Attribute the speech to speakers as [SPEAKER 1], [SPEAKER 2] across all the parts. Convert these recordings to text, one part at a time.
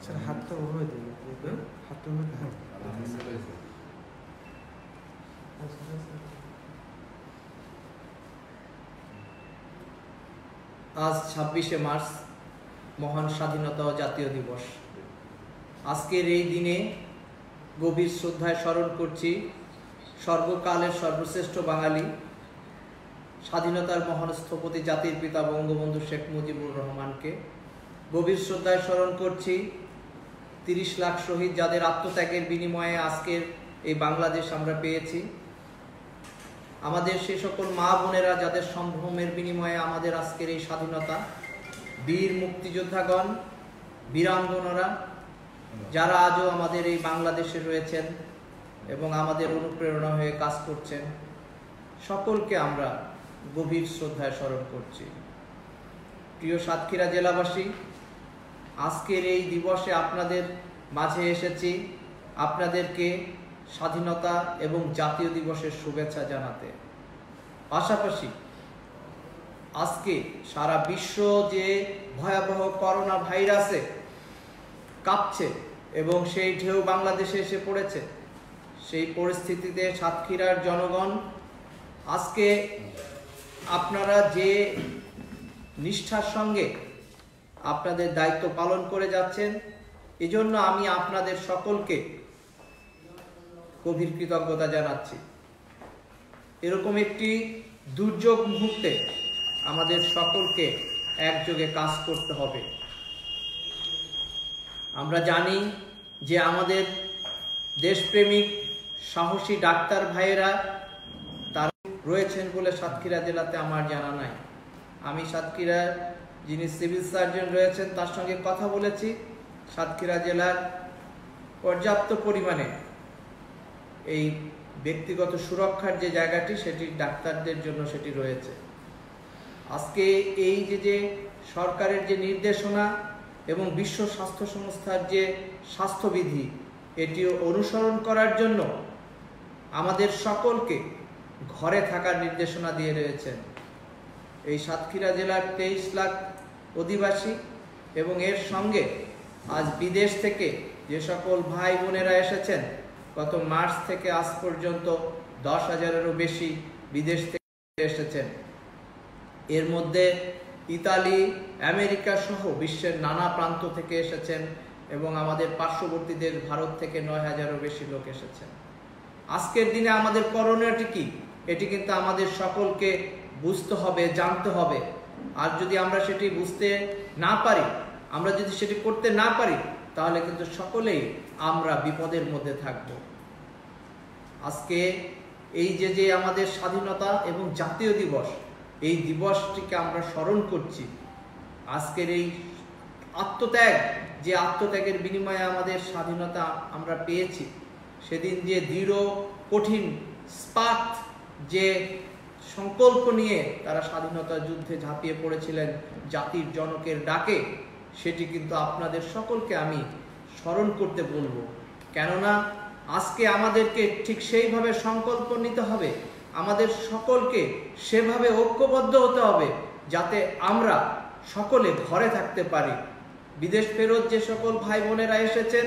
[SPEAKER 1] حتى وهذا حتى
[SPEAKER 2] আজ 26শে মার্চ মহান স্বাধীনতা ও জাতীয় দিবস। আজকের এই দিনে গভীর শ্রদ্ধায় স্মরণ করছি সর্বকালের সর্বশ্রেষ্ঠ বাঙালি, স্বাধীনতার মহান স্থপতি জাতির পিতা বঙ্গবন্ধু শেখ মুজিবুর রহমানকে। গভীর শ্রদ্ধায় স্মরণ করছি 30 লাখ শহীদ, যাদের আত্মত্যাগের বিনিময়ে আজকের এই বাংলাদেশ আমরা পেয়েছি। আমাদের সে সকল মা বোনেরা যাদের সম্ভ্রমের বিনিময়ে আমাদের আজকের এই স্বাধীনতা, বীর মুক্তিযোদ্ধাগণ, বীরাঙ্গনারা যারা আজও আমাদের এই বাংলাদেশে রয়েছেন এবং আমাদের অনুপ্রেরণা হয়ে কাজ করছেন, সকলকে আমরা গভীর শ্রদ্ধায় স্মরণ করছি। প্রিয় সাতক্ষীরা জেলাবাসী, আজকের এই দিবসে আপনাদের মাঝে এসেছি আপনাদেরকে স্বাধীনতা এবং জাতীয় দিবসের শুভেচ্ছা জানাতে। পাশাপাশি আজকে সারা বিশ্ব যে ভয়াবহ করোনা ভাইরাসে কাঁপছে এবং সেই ঢেউ বাংলাদেশে এসে পড়েছে, সেই পরিস্থিতিতে সাতক্ষীরার জনগণ আজকে আপনারা যে নিষ্ঠার সঙ্গে আপনাদের দায়িত্ব পালন করে যাচ্ছেন, এজন্য আমি আপনাদের সকলকে গভীর কৃতজ্ঞতা জানাচ্ছি। এরকম একটি দুর্যোগ মুহূর্তে আমাদের সকলকে একযোগে কাজ করতে হবে। আমরা জানি যে আমাদের দেশপ্রেমিক সাহসী ডাক্তার ভাইয়েরা তারা রয়েছেন বলে সাতক্ষীরা জেলাতে আমার জানা নাই। আমি সাতক্ষীরার যিনি সিভিল সার্জন রয়েছেন তার সঙ্গে কথা বলেছি। সাতক্ষীরা জেলার পর্যাপ্ত পরিমাণে এই ব্যক্তিগত সুরক্ষার যে জায়গাটি সেটি ডাক্তারদের জন্য সেটি রয়েছে। আজকে এই যে সরকারের যে নির্দেশনা এবং বিশ্ব স্বাস্থ্য সংস্থার যে স্বাস্থ্যবিধি, এটি অনুসরণ করার জন্য আমাদের সকলকে ঘরে থাকার নির্দেশনা দিয়ে রয়েছেন। এই সাতক্ষীরা জেলার 23 লাখ অধিবাসী এবং এর সঙ্গে আজ বিদেশ থেকে যে সকল ভাই বোনেরা এসেছেন, গত মার্চ থেকে আজ পর্যন্ত 10,000-এরও বেশি বিদেশ থেকে এসেছেন। এর মধ্যে ইতালি, আমেরিকা সহ বিশ্বের নানা প্রান্ত থেকে এসেছেন এবং আমাদের পার্শ্ববর্তী দেশ ভারত থেকে 9,000-এরও বেশি লোক এসেছেন। আজকের দিনে আমাদের করণীয়টি কি, এটি কিন্তু আমাদের সকলকে বুঝতে হবে, জানতে হবে। আর যদি আমরা সেটি বুঝতে না পারি, আমরা যদি সেটি করতে না পারি, তাহলে কিন্তু সকলেই আমরা বিপদের মধ্যে থাকব। আজকে এই যে আমাদের স্বাধীনতা এবং জাতীয় দিবস, এই দিবসটিকে আমরা স্মরণ করছি। আজকের এই আত্মত্যাগ, যে আত্মত্যাগের বিনিময়ে আমাদের স্বাধীনতা আমরা পেয়েছি, সেদিন যে দৃঢ় কঠিন স্পাত যে সংকল্প নিয়ে তারা স্বাধীনতা যুদ্ধে ঝাঁপিয়ে পড়েছিলেন জাতির জনকের ডাকে, সেটি কিন্তু আপনাদের সকলকে আমি স্মরণ করতে বলবো। কেননা আজকে আমাদেরকে ঠিক সেইভাবে সংকল্প নিতে হবে, আমাদের সকলকে সেভাবে ঐক্যবদ্ধ হতে হবে যাতে আমরা সকলে ঘরে থাকতে পারি। বিদেশ ফেরত যে সকল ভাই বোনেরা এসেছেন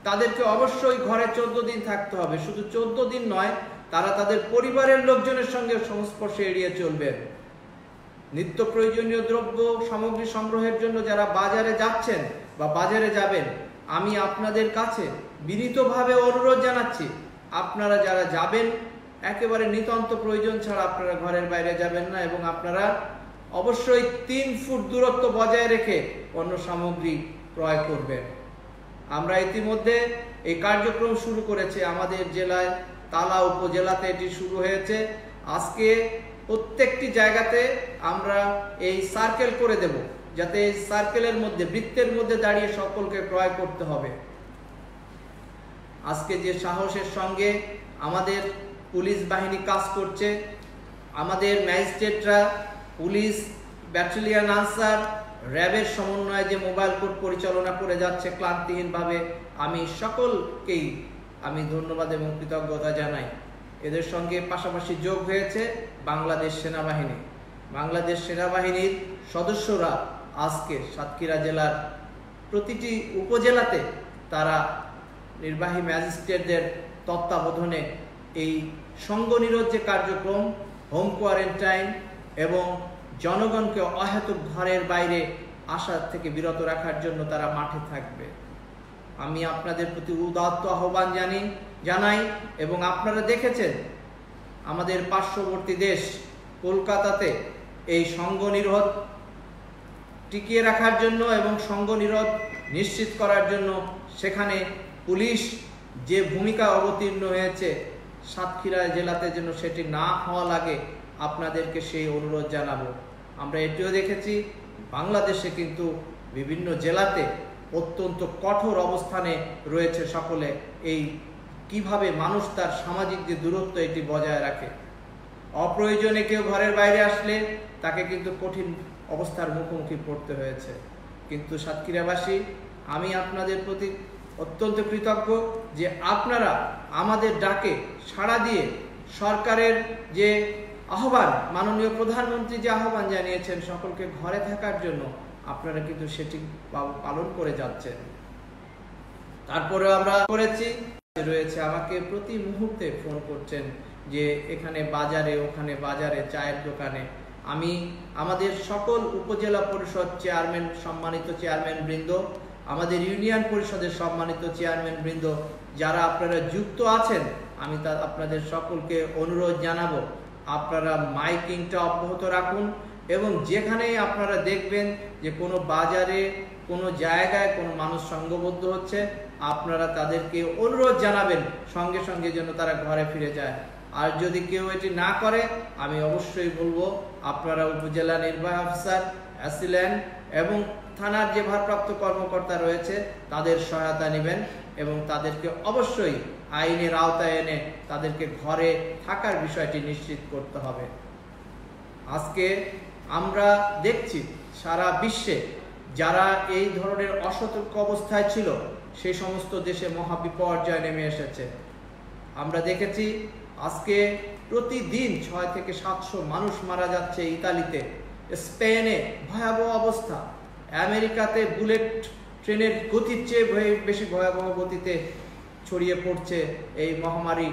[SPEAKER 2] তাদেরকে অবশ্যই ঘরে 14 দিন থাকতে হবে। শুধু 14 দিন নয়, তারা তাদের পরিবারের লোকজনের সঙ্গে সংস্পর্শে এড়িয়ে চলবেন। নিত্য প্রয়োজনীয় দ্রব্য সামগ্রী সংগ্রহের জন্য যারা বাজারে যাচ্ছেন বা বাজারে যাবেন, আমি আপনাদের কাছে বিনীতভাবে অনুরোধ জানাচ্ছি, আপনারা যারা যাবেন একেবারে নিতান্ত প্রয়োজন ছাড়া আপনারা ঘরের বাইরে যাবেন না এবং আপনারা অবশ্যই 3 ফুট দূরত্ব বজায় রেখে অন্য সামগ্রী ক্রয় করবেন। আমরা ইতিমধ্যে এই কার্যক্রম শুরু করেছি। আমাদের জেলায় তালা উপজেলাতে এটি শুরু হয়েছে। আজকে প্রত্যেকটি জায়গাতে আমরা এই সার্কেল করে দেব, যাতে এই সার্কেলের মধ্যে, বৃত্তের মধ্যে দাঁড়িয়ে সকলকে ক্রয় করতে হবে। আজকে যে সাহসের সঙ্গে আমাদের পুলিশ বাহিনী কাজ করছে, আমাদের ম্যাজিস্ট্রেটরা, পুলিশ, ব্যাটালিয়ন আনসার, র্যাবের সমন্বয়ে যে মোবাইল কোর্ট পরিচালনা করে যাচ্ছে ক্লান্তিহীনভাবে, আমি সকলকেই আমি ধন্যবাদ এবং কৃতজ্ঞতা জানাই। এদের সঙ্গে পাশাপাশি যোগ হয়েছে বাংলাদেশ সেনাবাহিনী। বাংলাদেশ সেনাবাহিনীর সদস্যরা আজকে সাতক্ষীরা জেলার প্রতিটি উপজেলাতে তারা নির্বাহী ম্যাজিস্ট্রেটদের তত্ত্বাবধানে এই সঙ্গনিরোধ যে কার্যক্রম, হোম কোয়ারেন্টাইন এবং জনগণকে অহেতুক ঘরের বাইরে আসা থেকে বিরত রাখার জন্য তারা মাঠে থাকবে। আমি আপনাদের প্রতি উদাত্ত আহ্বান জানাই এবং আপনারা দেখেছেন আমাদের পার্শ্ববর্তী দেশ কলকাতাতে এই সঙ্গনিরোধ টিকিয়ে রাখার জন্য এবং সঙ্গনিরোধ নিশ্চিত করার জন্য সেখানে পুলিশ যে ভূমিকা অবতীর্ণ হয়েছে, সাতক্ষীরা জেলাতে যেন সেটি না হওয়া লাগে আপনাদেরকে সেই অনুরোধ জানাবো। আমরা এটিও দেখেছি বাংলাদেশে কিন্তু বিভিন্ন জেলাতে অত্যন্ত কঠোর অবস্থানে রয়েছে সকলে, এই কিভাবে মানুষ তার সামাজিক যে দূরত্ব এটি বজায় রাখে। অপ্রয়োজনে কেউ ঘরের বাইরে আসলে তাকে কিন্তু কঠিন অবস্থার মুখোমুখি পড়তে হয়েছে। কিন্তু সাতক্ষীরাবাসী, আমি আপনাদের প্রতি অত্যন্ত কৃতজ্ঞ যে আপনারা আমাদের ডাকে সাড়া দিয়ে সরকারের যে আহ্বান, মাননীয় প্রধানমন্ত্রী যে আহ্বান জানিয়েছেন সকলকে ঘরে থাকার জন্য, আপনারা কিন্তু সেটি পালন করে যাচ্ছেন। তারপরে আমরা করেছি রয়েছে, আমাকে প্রতি মুহূর্তে ফোন করছেন যে এখানে বাজারে, ওখানে বাজারে, চায়ের দোকানে। আমি আমাদের সকল উপজেলা পরিষদ চেয়ারম্যান, সম্মানিত চেয়ারম্যান বৃন্দ, আমাদের ইউনিয়ন পরিষদের সম্মানিত চেয়ারম্যান বৃন্দ, যারা আপনারা যুক্ত আছেন, আমি আপনাদের সকলকে অনুরোধ জানাবো আপনারা মাইকিংটা অব্যাহত রাখুন এবং যেখানেই আপনারা দেখবেন যে কোনো বাজারে, কোনো জায়গায় কোনো মানুষ সংঘবদ্ধ হচ্ছে, আপনারা তাদেরকে অনুরোধ জানাবেন সঙ্গে সঙ্গে যেন তারা ঘরে ফিরে যায়। আর যদি কেউ এটি না করে, আমি অবশ্যই বলবো আপনারা উপজেলা নির্বাহী অফিসার, অ্যাসিল্যান্ট এবং থানার যে ভারপ্রাপ্ত কর্মকর্তা রয়েছে তাদের সহায়তা নেবেন এবং তাদেরকে অবশ্যই আইনের আওতায় এনে তাদেরকে ঘরে থাকার বিষয়টি নিশ্চিত করতে হবে। আজকে আমরা দেখছি সারা বিশ্বে যারা এই ধরনের অসতর্ক অবস্থায় ছিল সেই সমস্ত দেশে মহাবিপর্যয় নেমে এসেছে। আমরা দেখেছি আজকে প্রতিদিন 600 থেকে 700 মানুষ মারা যাচ্ছে ইতালিতে, স্পেনে ভয়াবহ অবস্থা, আমেরিকাতে বুলেট ট্রেনের গতির চেয়ে বেশি ভয়াবহ গতিতে ছড়িয়ে পড়ছে এই মহামারী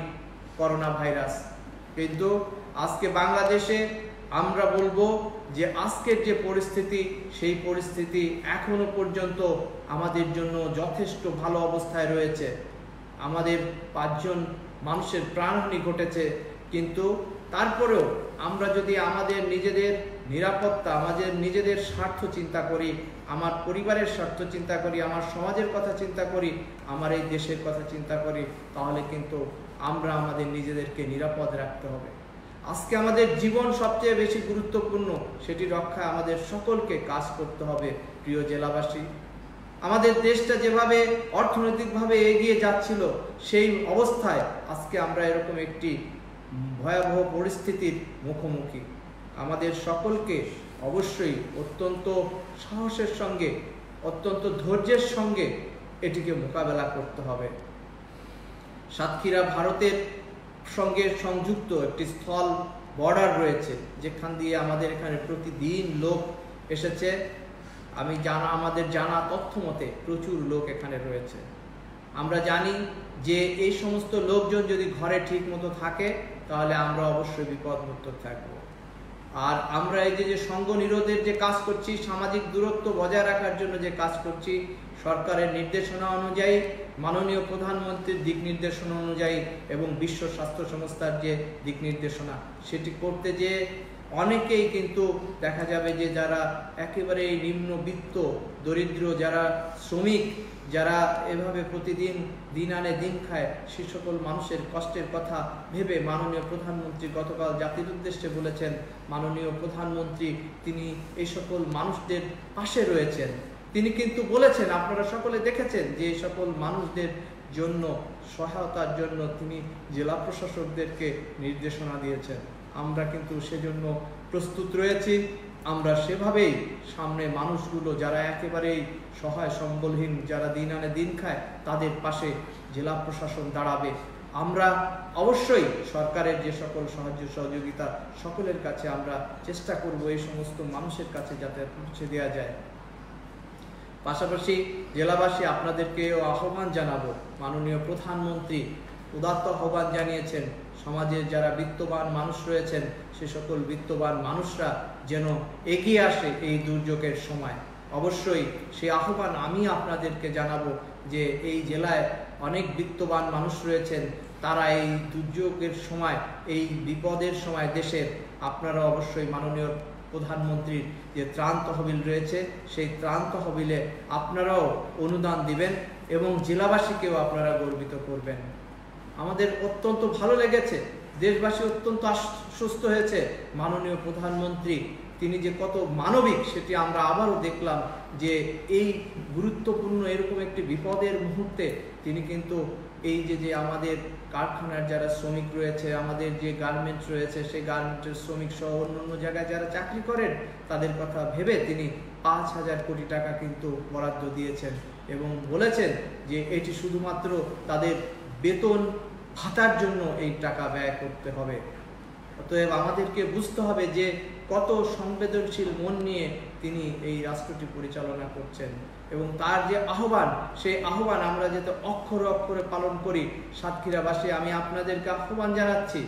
[SPEAKER 2] করোনা ভাইরাস। কিন্তু আজকে বাংলাদেশে আমরা বলবো যে আজকের যে পরিস্থিতি, সেই পরিস্থিতি এখনো পর্যন্ত আমাদের জন্য যথেষ্ট ভালো অবস্থায় রয়েছে। আমাদের 5 জন মানুষের প্রাণহানি ঘটেছে, কিন্তু তারপরেও আমরা যদি আমাদের নিজেদের নিরাপত্তা, আমাদের নিজেদের স্বার্থ চিন্তা করি, আমার পরিবারের স্বার্থ চিন্তা করি, আমার সমাজের কথা চিন্তা করি, আমার এই দেশের কথা চিন্তা করি, তাহলে কিন্তু আমরা আমাদের নিজেদেরকে নিরাপদ রাখতে হবে। আজকে আমাদের জীবন সবচেয়ে বেশি গুরুত্বপূর্ণ, সেটি রক্ষায় আমাদের সকলকে কাজ করতে হবে। প্রিয় জেলাবাসী, আমাদের দেশটা যেভাবে অর্থনৈতিকভাবে এগিয়ে যাচ্ছিল, সেই অবস্থায় আজকে আমরা এরকম একটি ভয়াবহ পরিস্থিতির মুখোমুখি। আমাদের সকলকে অবশ্যই অত্যন্ত সাহসের সঙ্গে, অত্যন্ত ধৈর্যের সঙ্গে এটিকে মোকাবেলা করতে হবে। সাতক্ষীরা ভারতের সঙ্গে সংযুক্ত একটি স্থল বর্ডার রয়েছে, যেখান দিয়ে আমাদের এখানে প্রতিদিন লোক এসেছে। আমাদের জানা তথ্য মতে প্রচুর লোক এখানে রয়েছে। আমরা জানি যে এই সমস্ত লোকজন যদি ঘরে ঠিক মতো থাকে তাহলে আমরা অবশ্যই বিপদমুক্ত থাকবো। আর আমরা এই যে সঙ্গ নিরোধের যে কাজ করছি, সামাজিক দূরত্ব বজায় রাখার জন্য যে কাজ করছি, সরকারের নির্দেশনা অনুযায়ী, মাননীয় প্রধানমন্ত্রীর দিক নির্দেশনা অনুযায়ী এবং বিশ্ব স্বাস্থ্য সংস্থার যে দিক নির্দেশনা, সেটি করতে যে অনেকেই কিন্তু দেখা যাবে যে যারা একেবারে নিম্নবিত্ত, দরিদ্র, যারা শ্রমিক, যারা এভাবে প্রতিদিন দিন আনে দিন খায়, সে সকল মানুষের কষ্টের কথা ভেবে মাননীয় প্রধানমন্ত্রী গতকাল জাতির উদ্দেশ্যে বলেছেন, মাননীয় প্রধানমন্ত্রী তিনি এই সকল মানুষদের পাশে রয়েছেন। তিনি কিন্তু বলেছেন, আপনারা সকলে দেখেছেন যে এই সকল মানুষদের জন্য সহায়তার জন্য তিনি জেলা প্রশাসকদেরকে নির্দেশনা দিয়েছেন। আমরা কিন্তু সেজন্য প্রস্তুত রয়েছি। আমরা সেভাবেই সামনে মানুষগুলো যারা একেবারেই সহায় সম্বলহীন, যারা দিন আনে দিন খায়, তাদের পাশে জেলা প্রশাসন দাঁড়াবে। আমরা অবশ্যই সরকারের যে সকল সাহায্য সহযোগিতা সকলের কাছে আমরা চেষ্টা করব এই সমস্ত মানুষের কাছে যাতে পৌঁছে দেওয়া যায়। পাশাপাশি জেলাবাসী আপনাদেরকেও আহ্বান জানাবো, মাননীয় প্রধানমন্ত্রী উদাত্ত আহ্বান জানিয়েছেন সমাজের যারা বিত্তবান মানুষ রয়েছেন সে সকল বিত্তবান মানুষরা যেন এগিয়ে আসে এই দুর্যোগের সময়। অবশ্যই সেই আহ্বান আমি আপনাদেরকে জানাবো যে এই জেলায় অনেক বিত্তবান মানুষ রয়েছেন, তারা এই দুর্যোগের সময়, এই বিপদের সময় দেশের, আপনারা অবশ্যই মাননীয় প্রধানমন্ত্রীর যে ত্রাণ তহবিল রয়েছে সেই ত্রাণ তহবিলে আপনারাও অনুদান দিবেন এবং জেলাবাসীকেও আপনারা গর্বিত করবেন। আমাদের অত্যন্ত ভালো লেগেছে, দেশবাসী অত্যন্ত আশ্বস্ত হয়েছে। মাননীয় প্রধানমন্ত্রী তিনি যে কত মানবিক সেটি আমরা আবারও দেখলাম যে এই গুরুত্বপূর্ণ এরকম একটি বিপদের মুহূর্তে তিনি কিন্তু এই যে আমাদের কারখানার যারা শ্রমিক রয়েছে, আমাদের যে গার্মেন্টস রয়েছে সেই গার্মেন্টের শ্রমিক সহ অন্যান্য জায়গায় যারা চাকরি করেন তাদের কথা ভেবে তিনি 5,000 কোটি টাকা কিন্তু বরাদ্দ দিয়েছেন এবং বলেছেন যে এটি শুধুমাত্র তাদের বেতন ভাতার জন্য এই টাকা ব্যয় করতে হবে। অতএব আমাদেরকে বুঝতে হবে যে কত সংবেদনশীল মন নিয়ে তিনি এই রাষ্ট্রটি পরিচালনা করছেন এবং তার যে আহ্বান, সেই আহ্বান আমরা যাতে অক্ষরে অক্ষরে পালন করি। সাতক্ষীরাবাসী আমি আপনাদেরকে আহ্বান জানাচ্ছি,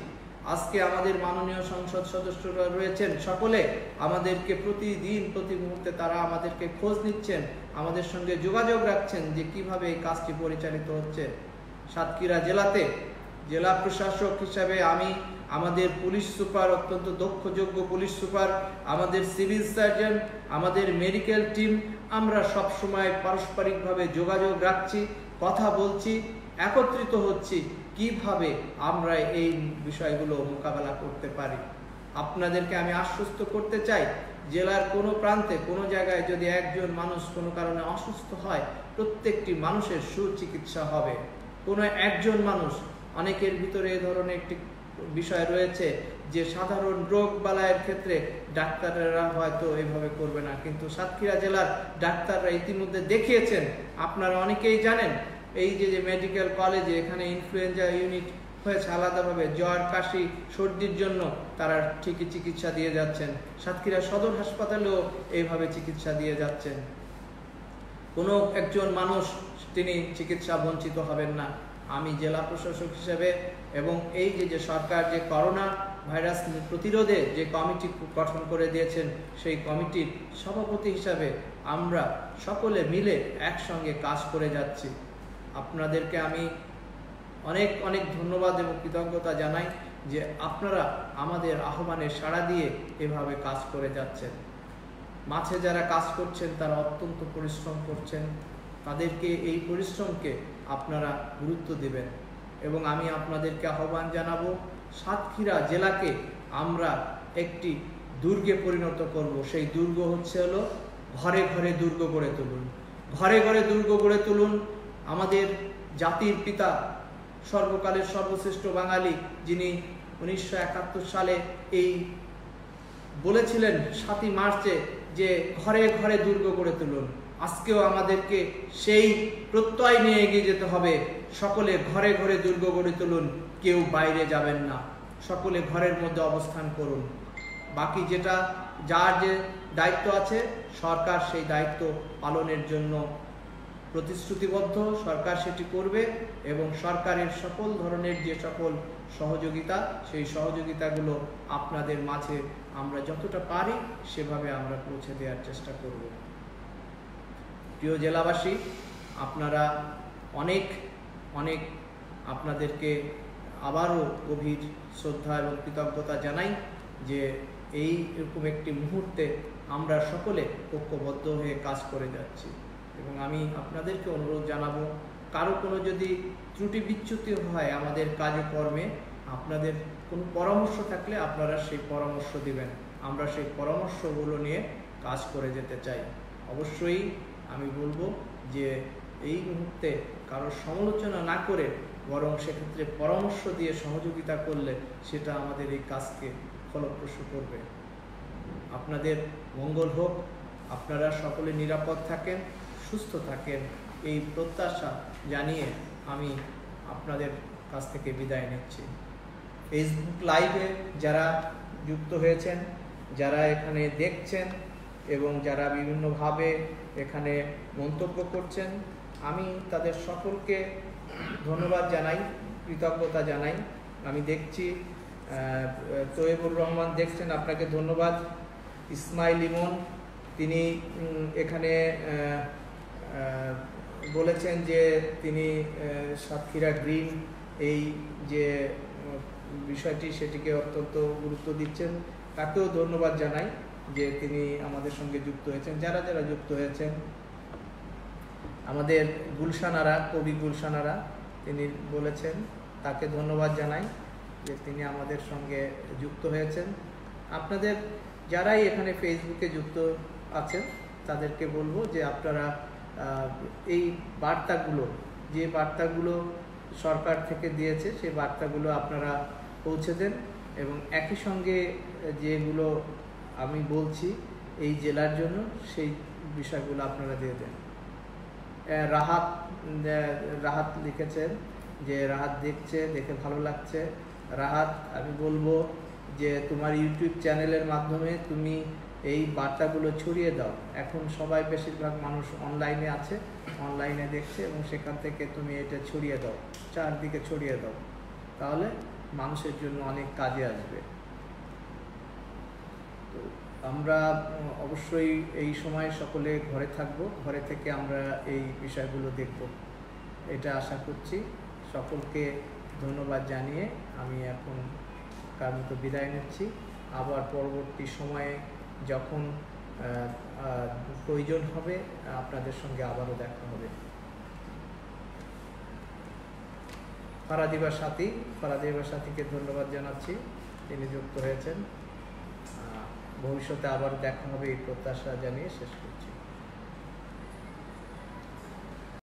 [SPEAKER 2] আজকে আমাদের মাননীয় সংসদ সদস্যরা রয়েছেন সকলে আমাদেরকে প্রতিদিন প্রতি মুহূর্তে তারা আমাদেরকে খোঁজ নিচ্ছেন, আমাদের সঙ্গে যোগাযোগ রাখছেন যে কিভাবে এই কাজটি পরিচালিত হচ্ছে। সাতক্ষীরা জেলাতে জেলা প্রশাসক হিসাবে আমি, আমাদের পুলিশ সুপার, অত্যন্ত দক্ষ যোগ্য পুলিশ সুপার, আমাদের সিভিল সার্জন, আমাদের মেডিকেল টিম, আমরা সব সময় পারস্পরিকভাবে যোগাযোগ রাখছি, কথা বলছি, একত্রিত হচ্ছি কিভাবে আমরা এই বিষয়গুলো মোকাবেলা করতে পারি। আপনাদেরকে আমি আশ্বস্ত করতে চাই, জেলার কোনো প্রান্তে কোনো জায়গায় যদি একজন মানুষ কোনো কারণে অসুস্থ হয় প্রত্যেকটি মানুষের সুচিকিৎসা হবে। কোনো একজন মানুষ, অনেকের ভিতরে এ ধরনের একটি বিষয় রয়েছে যে সাধারণ রোগ বালাইয়ের ক্ষেত্রে ডাক্তাররা হয়তো এইভাবে করবে না, কিন্তু সাতক্ষীরা জেলার ডাক্তাররা ইতিমধ্যে দেখিয়েছেন, আপনারা অনেকেই জানেন এই যে মেডিকেল কলেজে এখানে ইনফ্লুয়েঞ্জা ইউনিট হয়েছে আলাদাভাবে, জ্বর কাশি সর্দির জন্য তারা ঠিকই চিকিৎসা দিয়ে যাচ্ছেন। সাতক্ষীরা সদর হাসপাতালেও এইভাবে চিকিৎসা দিয়ে যাচ্ছেন। কোনো একজন মানুষ তিনি চিকিৎসা বঞ্চিত হবেন না। আমি জেলা প্রশাসক হিসেবে এবং এই যে সরকার যে করোনা ভাইরাস প্রতিরোধে যে কমিটি গঠন করে দিয়েছেন সেই কমিটির সভাপতি হিসাবে আমরা সকলে মিলে একসঙ্গে কাজ করে যাচ্ছি। আপনাদেরকে আমি অনেক অনেক ধন্যবাদ এবং কৃতজ্ঞতা জানাই যে আপনারা আমাদের আহ্বানে সাড়া দিয়ে এভাবে কাজ করে যাচ্ছেন। মাঠে যারা কাজ করছেন তারা অত্যন্ত পরিশ্রম করছেন, তাদেরকে এই পরিশ্রমকে আপনারা গুরুত্ব দেবেন এবং আমি আপনাদেরকে আহ্বান জানাবো সাতক্ষীরা জেলাকে আমরা একটি দুর্গে পরিণত করব। সেই দুর্গ হলো ঘরে ঘরে দুর্গ গড়ে তুলুন, ঘরে ঘরে দুর্গ গড়ে তুলুন। আমাদের জাতির পিতা, সর্বকালের সর্বশ্রেষ্ঠ বাঙালি, যিনি 1971 সালে এই বলেছিলেন 7ই মার্চে যে ঘরে ঘরে দুর্গ গড়ে তুলুন, আজকেও আমাদেরকে সেই প্রত্যয় নিয়ে এগিয়ে যেতে হবে। সকলে ঘরে ঘরে দুর্গ গড়ে তুলুন, কেউ বাইরে যাবেন না, সকলে ঘরের মধ্যে অবস্থান করুন। বাকি যেটা যার যে দায়িত্ব আছে সরকার সেই দায়িত্ব পালনের জন্য প্রতিশ্রুতিবদ্ধ, সরকার সেটি করবে এবং সরকারের সকল ধরনের যে সকল সহযোগিতা সেই সহযোগিতাগুলো আপনাদের মাঝে আমরা যতটা পারি সেভাবে আমরা পৌঁছে দেওয়ার চেষ্টা করব। প্রিয় জেলাবাসী, আপনারা অনেক অনেক আপনাদেরকে আবারও গভীর শ্রদ্ধা এবং কৃতজ্ঞতা জানাই যে এই এরকম একটি মুহূর্তে আমরা সকলে ঐক্যবদ্ধ হয়ে কাজ করে যাচ্ছি এবং আমি আপনাদেরকে অনুরোধ জানাবো কারো কোনো যদি ত্রুটি বিচ্যুতি হয় আমাদের কাজকর্মে, আপনাদের কোনো পরামর্শ থাকলে আপনারা সেই পরামর্শ দিবেন, আমরা সেই পরামর্শগুলো নিয়ে কাজ করে যেতে চাই। অবশ্যই আমি বলবো যে এই মুহূর্তে কারো সমালোচনা না করে বরং সেক্ষেত্রে পরামর্শ দিয়ে সহযোগিতা করলে সেটা আমাদের এই কাজকে ফলপ্রসূ করবে। আপনাদের মঙ্গল হোক, আপনারা সকলে নিরাপদ থাকেন, সুস্থ থাকেন, এই প্রত্যাশা জানিয়ে আমি আপনাদের কাছ থেকে বিদায় নিচ্ছি। ফেসবুক লাইভে যারা যুক্ত হয়েছেন, যারা এখানে দেখছেন, এবং যারা বিভিন্নভাবে এখানে মন্তব্য করছেন, আমি তাদের সকলকে ধন্যবাদ জানাই, কৃতজ্ঞতা জানাই। আমি দেখছি তৈবুর রহমান দেখছেন, আপনাকে ধন্যবাদ। ইসমাইল ইমন তিনি এখানে বলেছেন যে তিনি সাতক্ষীরা গ্রিন এই যে বিষয়টি সেটিকে অত্যন্ত গুরুত্ব দিচ্ছেন, তাকেও ধন্যবাদ জানাই যে তিনি আমাদের সঙ্গে যুক্ত হয়েছেন। যারা যারা যুক্ত হয়েছেন, আমাদের গুলশানারা, কবি গুলশানারা তিনি বলেছেন, তাকে ধন্যবাদ জানাই যে তিনি আমাদের সঙ্গে যুক্ত হয়েছেন। আপনাদের যারাই এখানে ফেসবুকে যুক্ত আছেন তাদেরকে বলবো যে আপনারা এই বার্তাগুলো, যে বার্তাগুলো সরকার থেকে দিয়েছে সেই বার্তাগুলো আপনারা পৌঁছে দেন এবং একই সঙ্গে যেগুলো আমি বলছি এই জেলার জন্য সেই বিষয়গুলো আপনারা দিয়ে দেন। রাহাত লিখেছেন যে রাহাত দেখছে, দেখে ভালো লাগছে। রাহাত, আমি বলবো যে তোমার ইউটিউব চ্যানেলের মাধ্যমে তুমি এই বার্তাগুলো ছড়িয়ে দাও। এখন সবাই, বেশিরভাগ মানুষ অনলাইনে আছে, অনলাইনে দেখছে এবং সেখান থেকে তুমি এটা ছড়িয়ে দাও, চারদিকে ছড়িয়ে দাও, তাহলে মানুষের জন্য অনেক কাজে আসবে। তো আমরা অবশ্যই এই সময় সকলে ঘরে থাকব, ঘরে থেকে আমরা এই বিষয়গুলো দেখব, এটা আশা করছি। সকলকে ধন্যবাদ জানিয়ে আমি এখন কার মতো বিদায় নিচ্ছি। আবার পরবর্তী সময়ে যখন প্রয়োজন হবে আপনাদের সঙ্গে আবারও দেখা হবে। ফারাদিবা সাথীকে ধন্যবাদ জানাচ্ছি, তিনি যুক্ত হয়েছেন। ভবিষ্যতে আবার দেখা হবে এই প্রত্যাশা জানিয়ে শেষ করছি।